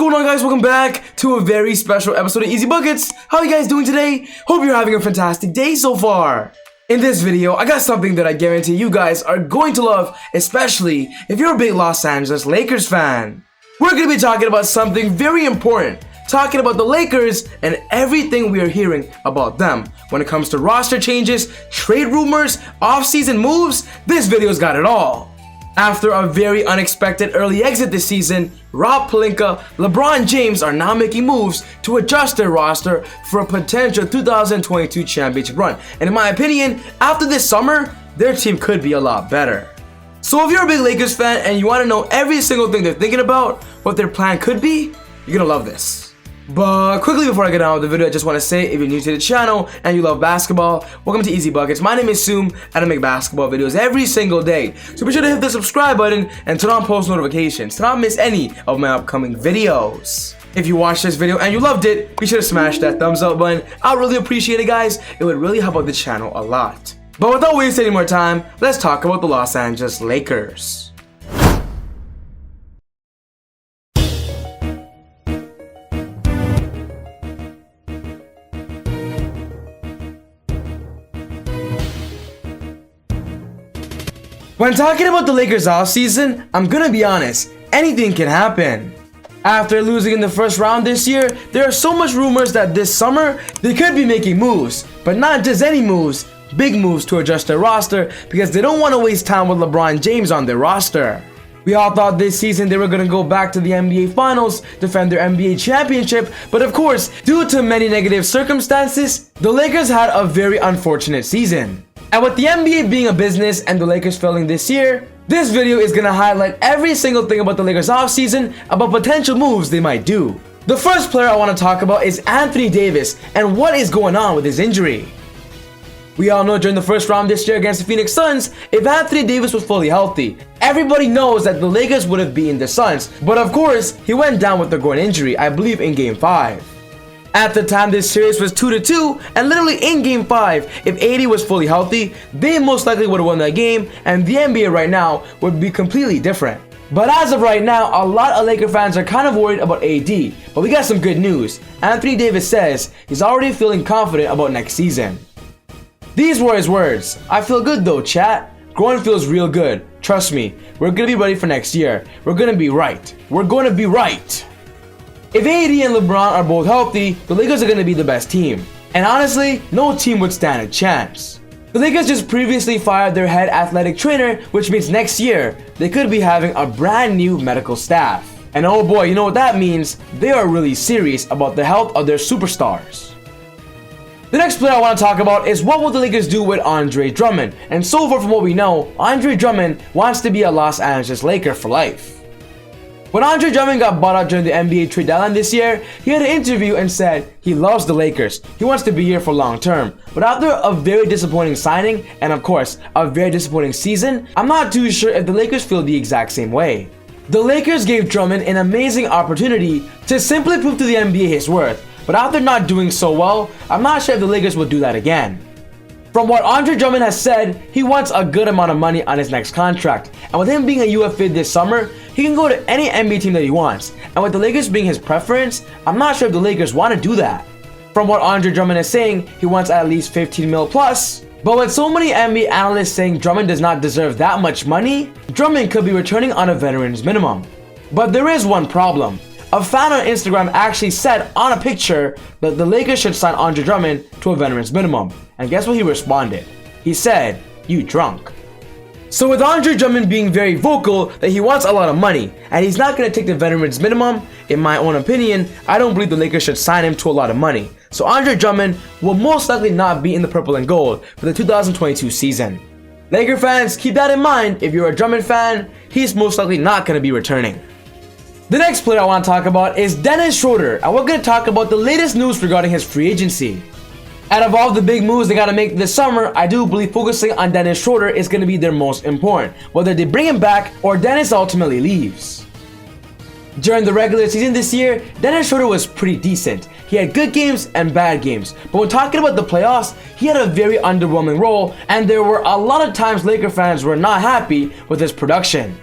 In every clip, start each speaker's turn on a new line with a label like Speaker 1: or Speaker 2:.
Speaker 1: going on, guys? Welcome back to a very special episode of Easy Buckets. How are you guys doing today? Hope you're having a fantastic day so far. In this video, I got something that I guarantee you guys are going to love, especially if you're a big Los Angeles Lakers fan. We're going to be talking about something very important, talking about the Lakers and everything we are hearing about them. When it comes to roster changes, trade rumors, off-season moves, this video's got it all. After a very unexpected early exit this season, Rob Pelinka, LeBron James are now making moves to adjust their roster for a potential 2022 championship run. And in my opinion, after this summer, their team could be a lot better. So if you're a big Lakers fan and you want to know every single thing they're thinking about, what their plan could be, you're gonna love this. But quickly before I get on with the video, I just want to say, if you're new to the channel and you love basketball, welcome to Easy Buckets. My name is Soom and I make basketball videos every single day. So be sure to hit the subscribe button and turn on post notifications to not miss any of my upcoming videos. If you watched this video and you loved it, be sure to smash that thumbs up button. I'd really appreciate it, guys. It would really help out the channel a lot. But without wasting any more time, let's talk about the Los Angeles Lakers. When talking about the Lakers offseason, I'm gonna be honest, anything can happen. After losing in the first round this year, there are so much rumors that this summer, they could be making moves. But not just any moves, big moves to adjust their roster because they don't want to waste time with LeBron James on their roster. We all thought this season they were going to go back to the NBA Finals, defend their NBA championship, but of course, due to many negative circumstances, the Lakers had a very unfortunate season. And with the NBA being a business and the Lakers failing this year, this video is going to highlight every single thing about the Lakers offseason, about potential moves they might do. The first player I want to talk about is Anthony Davis and what is going on with his injury. We all know during the first round this year against the Phoenix Suns, if Anthony Davis was fully healthy, everybody knows that the Lakers would have beaten the Suns. But of course, he went down with a groin injury, I believe in Game 5. At the time, this series was 2-2, and literally in Game 5, if AD was fully healthy, they most likely would have won that game, and the NBA right now would be completely different. But as of right now, a lot of Laker fans are kind of worried about AD, but we got some good news. Anthony Davis says he's already feeling confident about next season. These were his words. "I feel good though, chat. Groin feels real good. Trust me, we're gonna be ready for next year. We're gonna be right. We're gonna be right." If AD and LeBron are both healthy, the Lakers are going to be the best team. And honestly, no team would stand a chance. The Lakers just previously fired their head athletic trainer, which means next year, they could be having a brand new medical staff. And oh boy, you know what that means? They are really serious about the health of their superstars. The next player I want to talk about is what will the Lakers do with Andre Drummond. And so far from what we know, Andre Drummond wants to be a Los Angeles Laker for life. When Andre Drummond got bought out during the NBA trade deadline this year, he had an interview and said he loves the Lakers. He wants to be here for long term. But after a very disappointing signing, and of course, a very disappointing season, I'm not too sure if the Lakers feel the exact same way. The Lakers gave Drummond an amazing opportunity to simply prove to the NBA his worth. But after not doing so well, I'm not sure if the Lakers will do that again. From what Andre Drummond has said, he wants a good amount of money on his next contract. And with him being a UFA this summer, he can go to any NBA team that he wants. And with the Lakers being his preference, I'm not sure if the Lakers want to do that. From what Andre Drummond is saying, he wants at least 15 mil plus. But with so many NBA analysts saying Drummond does not deserve that much money, Drummond could be returning on a veteran's minimum. But there is one problem. A fan on Instagram actually said on a picture that the Lakers should sign Andre Drummond to a veteran's minimum. And guess what he responded? He said, "You drunk." So with Andre Drummond being very vocal that he wants a lot of money and he's not going to take the veteran's minimum, in my own opinion, I don't believe the Lakers should sign him to a lot of money. So Andre Drummond will most likely not be in the purple and gold for the 2022 season. Laker fans, keep that in mind. If you're a Drummond fan, he's most likely not going to be returning. The next player I want to talk about is Dennis Schroder, and we're going to talk about the latest news regarding his free agency. Out of all the big moves they got to make this summer, I do believe focusing on Dennis Schroder is going to be their most important, whether they bring him back or Dennis ultimately leaves. During the regular season this year, Dennis Schroder was pretty decent. He had good games and bad games, but when talking about the playoffs, he had a very underwhelming role, and there were a lot of times Laker fans were not happy with his production.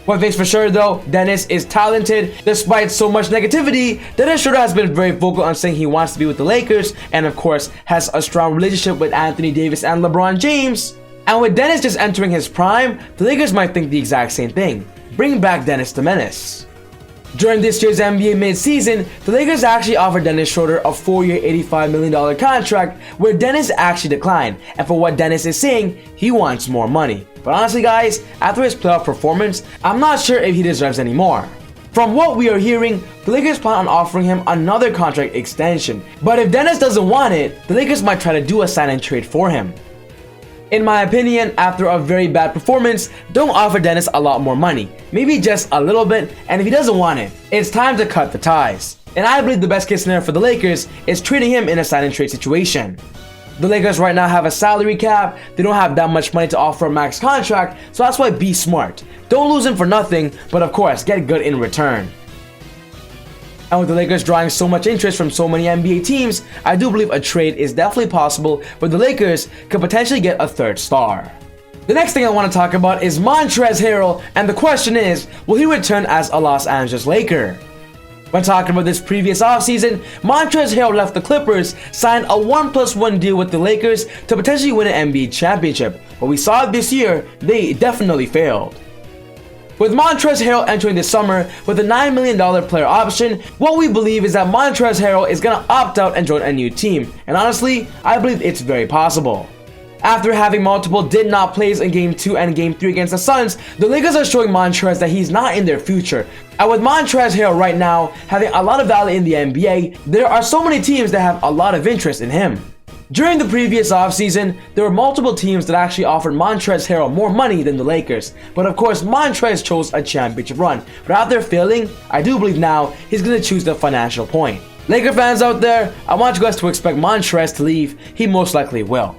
Speaker 1: One thing's for sure though, Dennis is talented. Despite so much negativity, Dennis Schroder has been very vocal on saying he wants to be with the Lakers, and of course has a strong relationship with Anthony Davis and LeBron James. And with Dennis just entering his prime, the Lakers might think the exact same thing. Bring back Dennis the Menace. During this year's NBA mid-season, the Lakers actually offered Dennis Schroder a 4-year $85 million contract, where Dennis actually declined, and for what Dennis is saying, he wants more money. But honestly guys, after his playoff performance, I'm not sure if he deserves any more. From what we are hearing, the Lakers plan on offering him another contract extension, but if Dennis doesn't want it, the Lakers might try to do a sign and trade for him. In my opinion, after a very bad performance, don't offer Dennis a lot more money. Maybe just a little bit, and if he doesn't want it, it's time to cut the ties. And I believe the best case scenario for the Lakers is trading him in a sign and trade situation. The Lakers right now have a salary cap, they don't have that much money to offer a max contract, so that's why be smart. Don't lose him for nothing, but of course, get good in return. And with the Lakers drawing so much interest from so many NBA teams, I do believe a trade is definitely possible where the Lakers could potentially get a third star. The next thing I want to talk about is Montrezl Harrell, and the question is, will he return as a Los Angeles Laker? When talking about this previous offseason, Montrezl Harrell left the Clippers, signed a 1+1 deal with the Lakers to potentially win an NBA championship, but we saw it this year, they definitely failed. With Montrezl Harrell entering this summer with a $9 million player option, what we believe is that Montrezl Harrell is going to opt out and join a new team, and honestly, I believe it's very possible. After having multiple did not plays in Game 2 and Game 3 against the Suns, the Lakers are showing Montrezl that he's not in their future. And with Montrezl Harrell right now having a lot of value in the NBA, there are so many teams that have a lot of interest in him. During the previous offseason, there were multiple teams that actually offered Montrezl Harrell more money than the Lakers. But of course, Montrezl chose a championship run. But after failing, I do believe now he's going to choose the financial point. Laker fans out there, I want you guys to expect Montrezl to leave. He most likely will.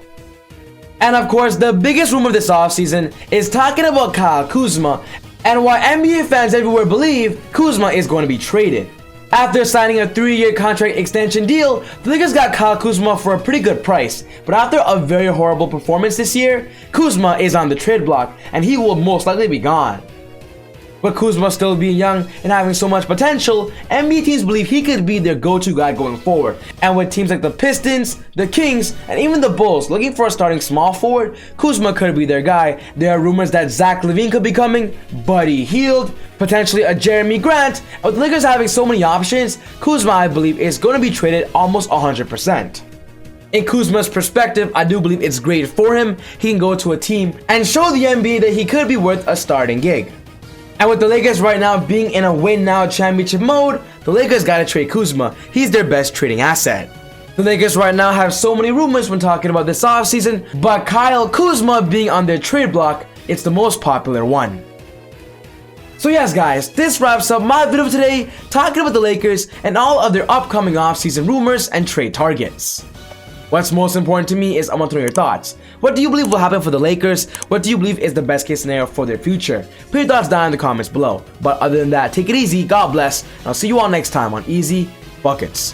Speaker 1: And of course, the biggest rumor this offseason is talking about Kyle Kuzma, and why NBA fans everywhere believe Kuzma is going to be traded. After signing a 3-year contract extension deal, the Lakers got Kyle Kuzma for a pretty good price, but after a very horrible performance this year, Kuzma is on the trade block, and he will most likely be gone. But Kuzma still being young and having so much potential, NBA teams believe he could be their go-to guy going forward. And with teams like the Pistons, the Kings, and even the Bulls looking for a starting small forward, Kuzma could be their guy. There are rumors that Zach LaVine could be coming, Buddy Hield, potentially a Jeremy Grant. And with the Lakers having so many options, Kuzma, I believe, is going to be traded almost 100%. In Kuzma's perspective, I do believe it's great for him. He can go to a team and show the NBA that he could be worth a starting gig. And with the Lakers right now being in a win-now championship mode, the Lakers gotta trade Kuzma. He's their best trading asset. The Lakers right now have so many rumors when talking about this offseason, but Kyle Kuzma being on their trade block, it's the most popular one. So yes guys, this wraps up my video today talking about the Lakers and all of their upcoming offseason rumors and trade targets. What's most important to me is I want to know your thoughts. What do you believe will happen for the Lakers? What do you believe is the best case scenario for their future? Put your thoughts down in the comments below. But other than that, take it easy, God bless, and I'll see you all next time on Easy Buckets.